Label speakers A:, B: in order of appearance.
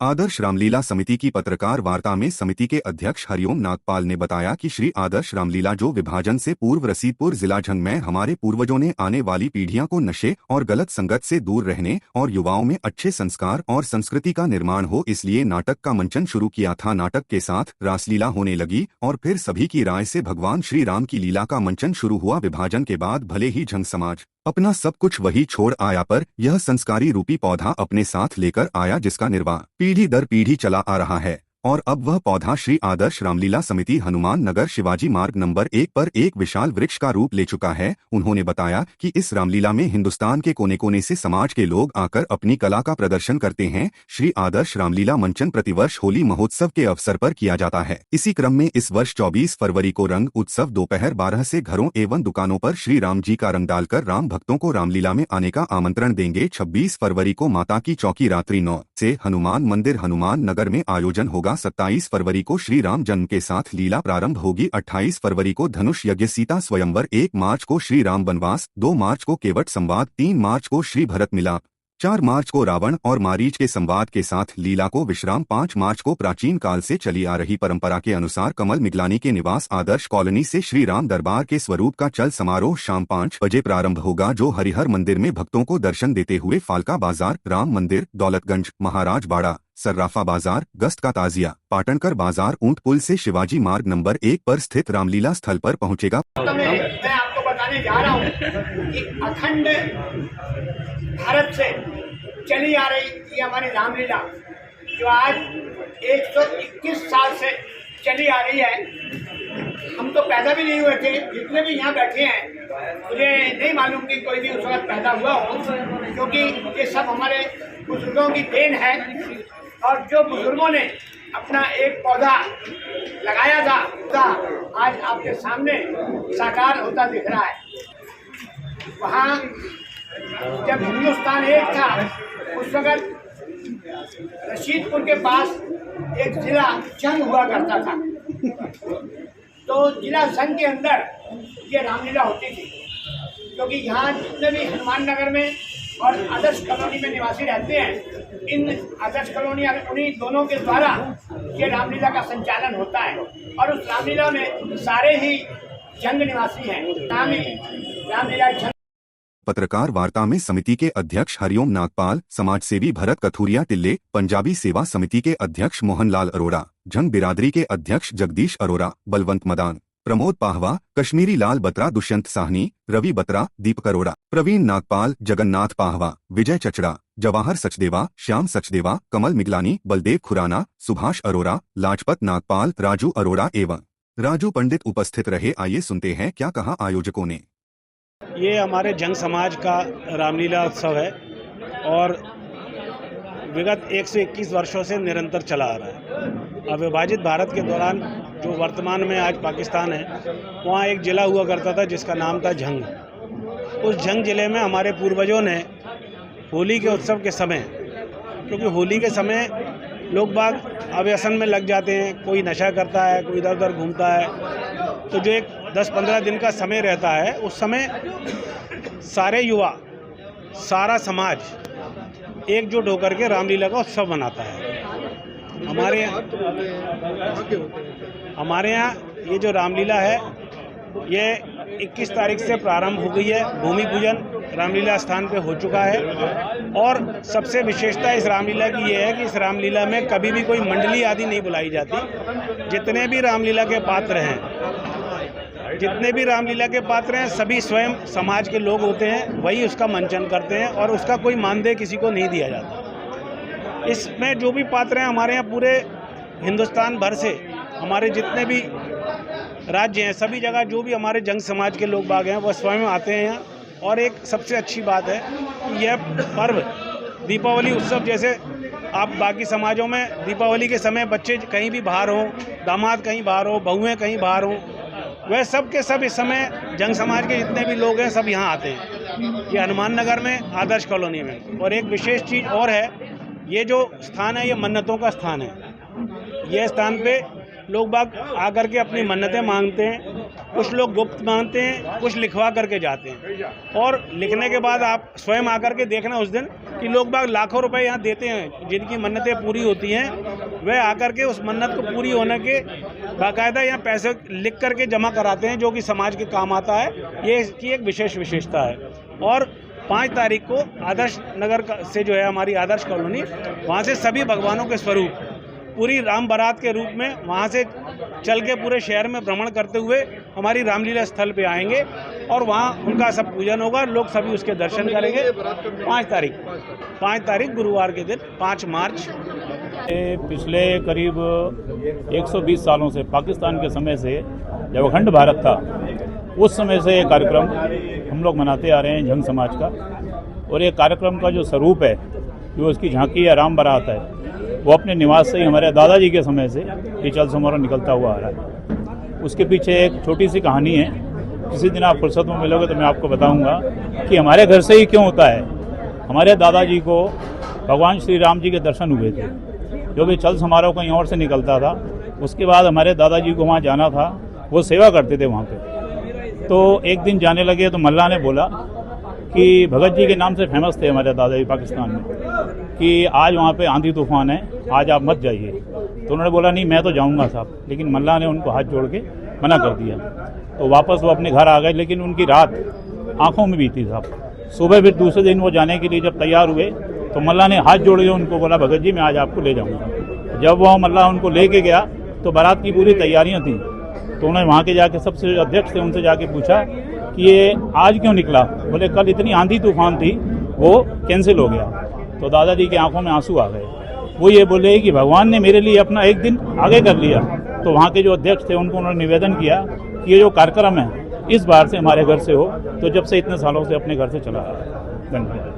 A: आदर्श रामलीला समिति की पत्रकार वार्ता में समिति के अध्यक्ष हरिओम नागपाल ने बताया कि श्री आदर्श रामलीला जो विभाजन से पूर्व रसीदपुर जिला झंग में हमारे पूर्वजों ने आने वाली पीढ़ियों को नशे और गलत संगत से दूर रहने और युवाओं में अच्छे संस्कार और संस्कृति का निर्माण हो, इसलिए नाटक का मंचन शुरू किया था। नाटक के साथ रासलीला होने लगी और फिर सभी की राय से भगवान श्री राम की लीला का मंचन शुरू हुआ। विभाजन के बाद भले ही झंग समाज अपना सब कुछ वही छोड़ आया, पर यह संस्कारी रूपी पौधा अपने साथ लेकर आया, जिसका निर्वाह पीढ़ी दर पीढ़ी चला आ रहा है। और अब वह पौधा श्री आदर्श रामलीला समिति हनुमान नगर शिवाजी मार्ग नंबर 1 पर एक विशाल वृक्ष का रूप ले चुका है। उन्होंने बताया कि इस रामलीला में हिंदुस्तान के कोने कोने से समाज के लोग आकर अपनी कला का प्रदर्शन करते हैं। श्री आदर्श रामलीला मंचन प्रतिवर्ष होली महोत्सव के अवसर पर किया जाता है। इसी क्रम में इस वर्ष 24 फरवरी को रंग उत्सव दोपहर 12 से घरों एवं दुकानों पर श्री राम जी का रंग डालकर राम भक्तों को रामलीला में आने का आमंत्रण देंगे। 26 फरवरी को माता की चौकी रात्रि 9 से हनुमान मंदिर हनुमान नगर में आयोजन होगा। 27 फरवरी को श्री राम जन्म के साथ लीला प्रारंभ होगी। 28 फरवरी को धनुष यज्ञ सीता स्वयंवर, 1 मार्च को श्री राम वनवास, 2 मार्च को केवट संवाद, 3 मार्च को श्री भरत मिलाप, 4 मार्च को रावण और मारीच के संवाद के साथ लीला को विश्राम। 5 मार्च को प्राचीन काल से चली आ रही परंपरा के अनुसार कमल मिगलानी के निवास आदर्श कॉलोनी से श्री राम दरबार के स्वरूप का चल समारोह शाम 5 बजे प्रारंभ होगा, जो हरिहर मंदिर में भक्तों को दर्शन देते हुए फालका बाजार, राम मंदिर, दौलतगंज, महाराज बाड़ा, सर्राफा बाजार, गस्त का ताजिया, पाटनकर बाजार, ऊंट पुल से शिवाजी मार्ग नंबर 1 पर स्थित रामलीला स्थल पर पहुंचेगा।
B: मैं आपको बताने जा रहा हूँ कि अखंड भारत से चली आ रही ये हमारी रामलीला जो आज 121 साल से चली आ रही है। हम तो पैदा भी नहीं हुए थे, जितने भी यहाँ बैठे हैं मुझे नहीं मालूम कि कोई भी उस वक्त पैदा हुआ हो, क्योंकि ये सब हमारे बुजुर्गों की देन है। और जो बुजुर्गों ने अपना एक पौधा लगाया था आज आपके सामने साकार होता दिख रहा है। वहाँ जब हिंदुस्तान एक था उस वक्त रशीदपुर के पास एक जिला जंग हुआ करता था, तो जिला जंग के अंदर ये रामलीला होती थी। क्योंकि यहाँ जितने भी हनुमान नगर में और आदर्श कॉलोनी में निवासी रहते हैं, इन आदर्श कॉलोनी उन्हीं दोनों के द्वारा ये रामलीला का संचालन होता है। और उस रामलीला में सारे ही जंग निवासी हैं, नाम ही रामलीला जंग।
A: पत्रकार वार्ता में समिति के अध्यक्ष हरिओम नागपाल, समाजसेवी भरत कथूरिया टिल्ले, पंजाबी सेवा समिति के अध्यक्ष मोहनलाल अरोड़ा, झंग बिरादरी के अध्यक्ष जगदीश अरोड़ा, बलवंत मदान, प्रमोद पाहवा, कश्मीरी लाल बत्रा, दुष्यंत साहनी, रवि बत्रा, दीपक अरोड़ा, प्रवीण नागपाल, जगन्नाथ पाहवा, विजय चचड़ा, जवाहर सचदेवा, श्याम सचदेवा, कमल मिगलानी, बलदेव खुराना, सुभाष अरोड़ा, लाजपत नागपाल, राजू अरोड़ा एवं राजू पंडित उपस्थित रहे। आइए सुनते हैं क्या कहा आयोजकों ने।
C: ये हमारे जंग समाज का रामलीला उत्सव है और विगत 121 वर्षों से निरंतर चला आ रहा है। अविभाजित भारत के दौरान जो वर्तमान में आज पाकिस्तान है, वहाँ एक ज़िला हुआ करता था जिसका नाम था झंग। उस झंग ज़िले में हमारे पूर्वजों ने होली के उत्सव के समय, क्योंकि होली के समय लोग बाग अव्यसन में लग जाते हैं, कोई नशा करता है, कोई इधर उधर घूमता है, तो जो एक 10-15 दिन का समय रहता है, उस समय सारे युवा, सारा समाज एकजुट होकर के रामलीला का उत्सव मनाता है। हमारे यहाँ ये जो रामलीला है ये 21 तारीख से प्रारंभ हो गई है। भूमि पूजन रामलीला स्थान पे हो चुका है और सबसे विशेषता इस रामलीला की ये है कि इस रामलीला में कभी भी कोई मंडली आदि नहीं बुलाई जाती। जितने भी रामलीला के पात्र हैं सभी स्वयं समाज के लोग होते हैं, वही उसका मंचन करते हैं और उसका कोई मानदेय किसी को नहीं दिया जाता। इसमें जो भी पात्र हैं हमारे यहाँ पूरे हिंदुस्तान भर से, हमारे जितने भी राज्य हैं, सभी जगह जो भी हमारे जंग समाज के लोग बाग हैं वह स्वयं आते हैं यहाँ। और एक सबसे अच्छी बात है कि यह पर्व दीपावली उत्सव, जैसे आप बाकी समाजों में दीपावली के समय बच्चे कहीं भी बाहर हों, दामाद कहीं बाहर हो, बहुएँ कहीं बाहर हों, वह सब के सब इस समय जंग समाज के जितने भी लोग हैं सब यहाँ आते हैं, ये हनुमान नगर में आदर्श कॉलोनी में। और एक विशेष चीज़ और है, ये जो स्थान है ये मन्नतों का स्थान है। यह स्थान पे लोग बाग आकर के अपनी मन्नतें मांगते हैं कुछ लोग गुप्त मानते हैं, कुछ लिखवा करके जाते हैं, और लिखने के बाद आप स्वयं आकर के देखना उस दिन कि लोग बाग लाखों रुपए यहाँ देते हैं, जिनकी मन्नतें पूरी होती हैं वह आकर के उस मन्नत को पूरी होने के बाकायदा यहाँ पैसे लिख करके जमा कराते हैं, जो कि समाज के काम आता है। ये इसकी एक विशेष विशेषता है। और 5 तारीख को आदर्श नगर से जो है हमारी आदर्श कॉलोनी, वहाँ से सभी भगवानों के स्वरूप पूरी राम बारात के रूप में वहाँ से चल के पूरे शहर में भ्रमण करते हुए हमारी रामलीला स्थल पे आएंगे और वहाँ उनका सब पूजन होगा, लोग सभी उसके दर्शन करेंगे। 5 तारीख गुरुवार के दिन 5 मार्च।
D: पिछले करीब 120 सालों से, पाकिस्तान के समय से जब अखंड भारत था, उस समय से ये कार्यक्रम हम लोग मनाते आ रहे हैं झंग समाज का। और ये कार्यक्रम का जो स्वरूप है, जो उसकी झांकी या राम बारात है, वो अपने निवास से ही हमारे दादाजी के समय से ये चल समारोह निकलता हुआ आ रहा है। उसके पीछे एक छोटी सी कहानी है, किसी दिन आप फुर्सत में मिलोगे तो मैं आपको बताऊंगा कि हमारे घर से ही क्यों होता है। हमारे दादाजी को भगवान श्री राम जी के दर्शन हुए थे, जो भी चल समारोह कहीं और से निकलता था। उसके बाद हमारे दादाजी को वहाँ जाना था, वो सेवा करते थे वहाँ पे। तो एक दिन जाने लगे तो मल्ला ने बोला कि भगत जी के नाम से फेमस थे हमारे दादाजी पाकिस्तान में, कि आज वहाँ पे आंधी तूफान है, आज आप मत जाइए। तो उन्होंने बोला नहीं मैं तो जाऊँगा साहब, लेकिन मल्ला ने उनको हाथ जोड़ के मना कर दिया। तो वापस वो अपने घर आ गए, लेकिन उनकी रात आंखों में बीती साहब। सुबह फिर दूसरे दिन वो जाने के लिए जब तैयार हुए तो मल्ला ने हाथ जोड़ के उनको बोला भगत जी मैं आज आपको ले जाऊँगा। जब वो मल्ला उनको लेके गया तो बारात की पूरी तैयारियाँ थी। तो उन्होंने वहाँ के जाके सबसे अध्यक्ष थे उनसे जाके पूछा कि ये आज क्यों निकला। बोले कल इतनी आंधी तूफान थी, वो कैंसिल हो गया। तो दादाजी की आंखों में आंसू आ गए। वो ये बोले कि भगवान ने मेरे लिए अपना एक दिन आगे कर लिया। तो वहाँ के जो अध्यक्ष थे उनको उन्होंने निवेदन किया कि ये जो कार्यक्रम है इस बार से हमारे घर से हो। तो जब से इतने सालों से अपने घर से चला रहा है। धन्यवाद।